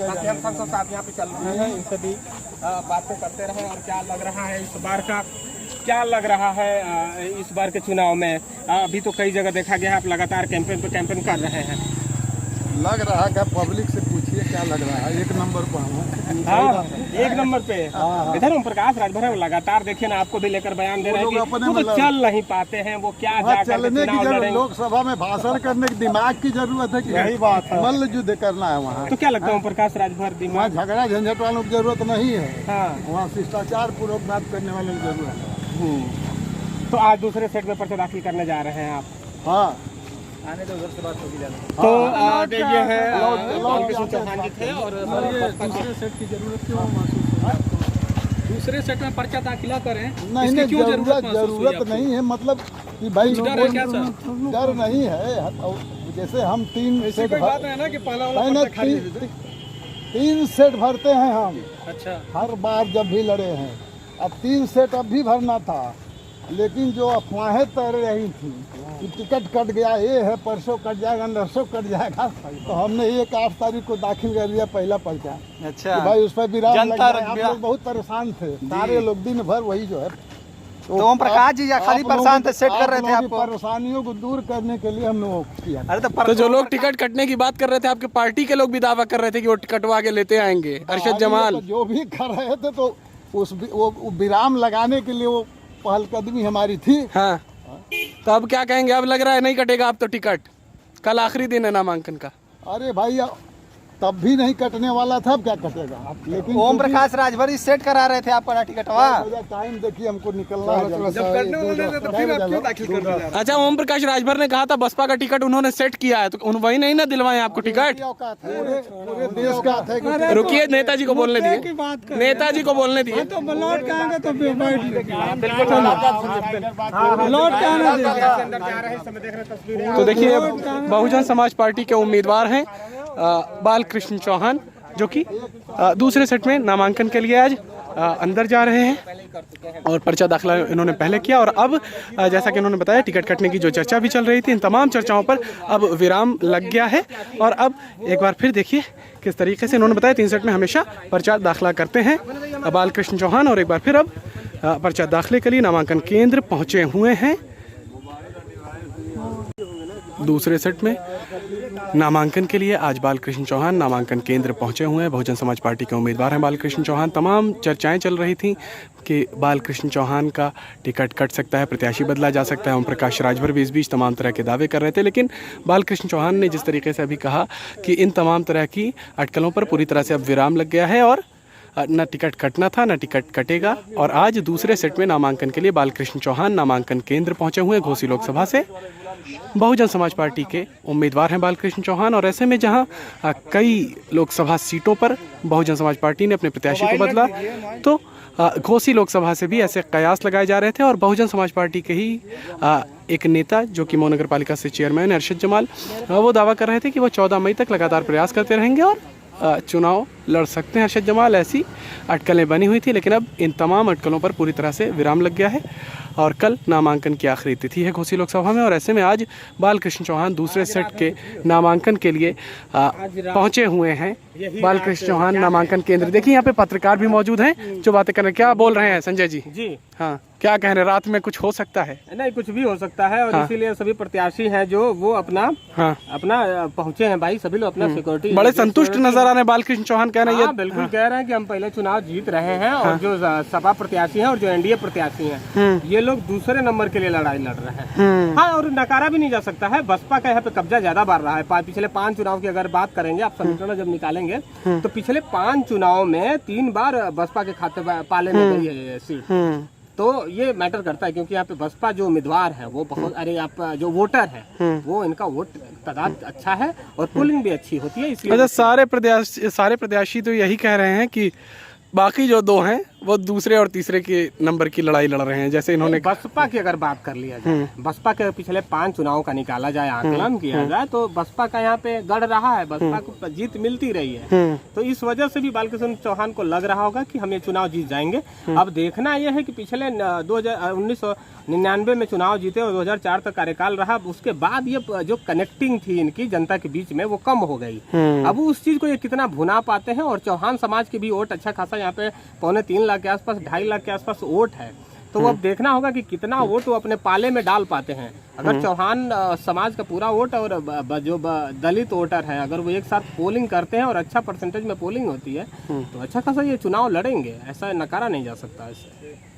ताकि हम संसद साहब यहाँ पे चल रहे हैं, इनसे भी बातें करते रहे। और क्या लग रहा है इस बार का, क्या लग रहा है इस बार के चुनाव में? अभी तो कई जगह देखा गया है आप लगातार कैंपेन पे कैंपेन कर रहे हैं। लग रहा है क्या? पब्लिक से पूछिए क्या लग रहा है। एक नंबर पर हम। हाँ, एक नंबर पे इधर ओम प्रकाश राजभर है, लगातार देखिए ना, आपको भी लेकर बयान दे रहे हैं कि वो तो चल नहीं पाते हैं, वो क्या चलने की जरूरत, लोकसभा में भाषण करने की दिमाग की जरूरत है कि यही बात है, मल्ल युद्ध करना है वहाँ। तो क्या लगता है ओम प्रकाश राजभर वहाँ झगड़ा झंझट वालों की जरूरत नहीं है। हाँ, वहाँ शिष्टाचार पूर्वक बात करने वालों की जरूरत है। तो आज दूसरे सेट में पर्चा दाखिल करने जा रहे हैं आप? हाँ, आने तो उधर से बात होगी जाना। तो ये है बालकृष्ण चौहान जी थे। और दूसरे सेट की जरूरत क्यों महसूस? दूसरे सेट में पर्चा दाखिला करें? नहीं, जरूरत नहीं है, मतलब कि भाई डर नहीं है। जैसे हम 3 सेट है ना कि पहला वाला 3 सेट भरते हैं हम। अच्छा, हर बार जब भी लड़े हैं। अब 3 सेट अब भी भरना था, लेकिन जो अफवाहें तैर रही थी कि टिकट कट गया, ये है, परसों कट जाएगा, नरसों कट जाएगा, तो हमने 8 तारीख को दाखिल कर दिया पहला पर्चा। अच्छा, भाई उस पर विराम लग गया। आप लोग बहुत परेशान थे, सारे लोग दिन भर वही जो है। तो ओम प्रकाश जी खाली परेशान थे, सेट कर रहे थे आपको। परेशानियों को दूर करने के लिए हमने वो किया। अरे तो जो लोग टिकट कटने की बात कर रहे थे, आपके पार्टी के लोग भी दावा कर रहे थे कि वो कटवा के लेते आएंगे। अरशद जमाल जो भी कर रहे थे, तो वो विराम लगाने के लिए वो पहलकदमी हमारी थी। हाँ, तो अब क्या कहेंगे? अब लग रहा है नहीं कटेगा अब तो टिकट, कल आखिरी दिन है नामांकन का। अरे भाई, तब भी नहीं कटने वाला था, अब क्या कटेगा? लेकिन ओम प्रकाश राजभर सेट करा रहे थे आपका टिकटवा। टाइम देखिए, हमको निकलना है। अच्छा, ओम प्रकाश राजभर ने कहा था बसपा का टिकट उन्होंने सेट किया है, तो वही नहीं ना दिलवाए आपको टिकट? पूरे देश का। रुकिए, नेताजी को बोलने दिए, नेताजी को बोलने दिए। तो देखिए, बहुजन समाज पार्टी के उम्मीदवार हैं बालकृष्ण चौहान, जो कि दूसरे सेट में नामांकन के लिए आज अंदर जा रहे हैं। और पर्चा दाखिला इन्होंने पहले किया। और अब जैसा कि इन्होंने बताया, टिकट कटने की जो चर्चा भी चल रही थी, इन तमाम चर्चाओं पर अब विराम लग गया है। और अब एक बार फिर देखिए किस तरीके से इन्होंने बताया 3 सेट में हमेशा पर्चा दाखिला करते हैं बालकृष्ण चौहान। और एक बार फिर अब पर्चा दाखिले के लिए नामांकन केंद्र पहुँचे हुए हैं। दूसरे सेट में नामांकन के लिए आज बालकृष्ण चौहान नामांकन केंद्र पहुंचे हुए हैं। बहुजन समाज पार्टी के उम्मीदवार हैं बालकृष्ण चौहान। तमाम चर्चाएं चल रही थी कि बालकृष्ण चौहान का टिकट कट सकता है, प्रत्याशी बदला जा सकता है। ओम प्रकाश राजभर भी इस बीच तमाम तरह के दावे कर रहे थे, लेकिन बालकृष्ण चौहान ने जिस तरीके से अभी कहा कि इन तमाम तरह की अटकलों पर पूरी तरह से अब विराम लग गया है और न टिकट कटना था न टिकट कटेगा। और आज दूसरे सेट में नामांकन के लिए बालकृष्ण चौहान नामांकन केंद्र पहुंचे हुए घोसी लोकसभा से। बहुजन समाज पार्टी के उम्मीदवार हैं बालकृष्ण चौहान। और ऐसे में जहां कई लोकसभा सीटों पर बहुजन समाज पार्टी ने अपने प्रत्याशी को बदला, तो घोसी लोकसभा से भी ऐसे कयास लगाए जा रहे थे। और बहुजन समाज पार्टी के ही एक नेता, जो कि मऊ नगर पालिका से चेयरमैन है अरशद जमाल, वो दावा कर रहे थे कि वो 14 मई तक लगातार प्रयास करते रहेंगे और चुनाव लड़ सकते हैं अरशद जमाल। ऐसी अटकलें बनी हुई थी, लेकिन अब इन तमाम अटकलों पर पूरी तरह से विराम लग गया है। और कल नामांकन की आखिरी तिथि है घोसी लोकसभा में। और ऐसे में आज बालकृष्ण चौहान दूसरे सेट के नामांकन के लिए पहुंचे हुए हैं। बालकृष्ण चौहान नामांकन केंद्र, देखिए यहाँ पे पत्रकार भी मौजूद हैं जो बातें कर रहे हैं। क्या बोल रहे हैं संजय जी? जी हाँ, क्या कह रहे हैं? रात में कुछ हो सकता है? नहीं, कुछ भी हो सकता है। और इसीलिए सभी प्रत्याशी हैं जो वो अपना पहुंचे हैं भाई, सभी लोग अपना सिक्योरिटी बड़े संतुष्ट नजर आ रहे हैं। बालकृष्ण चौहान कह रहे हैं, बिल्कुल कह रहे हैं कि हम पहले चुनाव जीत रहे हैं। और जो सपा प्रत्याशी हैं और जो एनडीए प्रत्याशी हैं, ये लोग दूसरे नंबर के लिए लड़ाई लड़ रहे हैं। हाँ, और नकारा भी नहीं जा सकता है, बसपा का यहाँ पे कब्जा ज्यादा बढ़ रहा है। पिछले 5 चुनाव की अगर बात करेंगे, आप समीकरण जब निकालेंगे, तो पिछले 5 चुनाव में 3 बार बसपा के खाते पाले में गई है ये सीट। तो ये मैटर करता है, क्योंकि यहाँ पे बसपा जो उम्मीदवार है वो बहुत, अरे आप जो वोटर है वो इनका वोट तादाद अच्छा है और पोलिंग भी अच्छी होती है। इसलिए सारे प्रत्याशी तो यही कह रहे हैं कि बाकी जो 2 हैं वो दूसरे और तीसरे के नंबर की लड़ाई लड़ रहे हैं, जैसे इन्होंने बसपा की अगर बात कर लिया जाए, बसपा के पिछले 5 चुनाव का निकाला जाए, आकलन किया जाए, तो बसपा का यहाँ पे गढ़ रहा है, बसपा को जीत मिलती रही है। तो इस वजह से भी बालकृष्ण चौहान को लग रहा होगा कि हम ये चुनाव जीत जाएंगे। अब देखना यह है कि पिछले 1999 में चुनाव जीते और 2004 तक कार्यकाल रहा, उसके बाद ये जो कनेक्टिंग थी इनकी जनता के बीच में वो कम हो गई। अब उस चीज को ये कितना भुना पाते हैं। और चौहान समाज की भी वोट अच्छा खासा यहाँ पे 2.25 लाख के आसपास, 2.5 लाख के आसपास वोट है। तो वो अब देखना होगा कि कितना वोट वो अपने पाले में डाल पाते हैं। अगर चौहान समाज का पूरा वोट और जो दलित वोटर है, अगर वो एक साथ पोलिंग करते हैं और अच्छा परसेंटेज में पोलिंग होती है, तो अच्छा खासा ये चुनाव लड़ेंगे, ऐसा नकारा नहीं जा सकता इससे।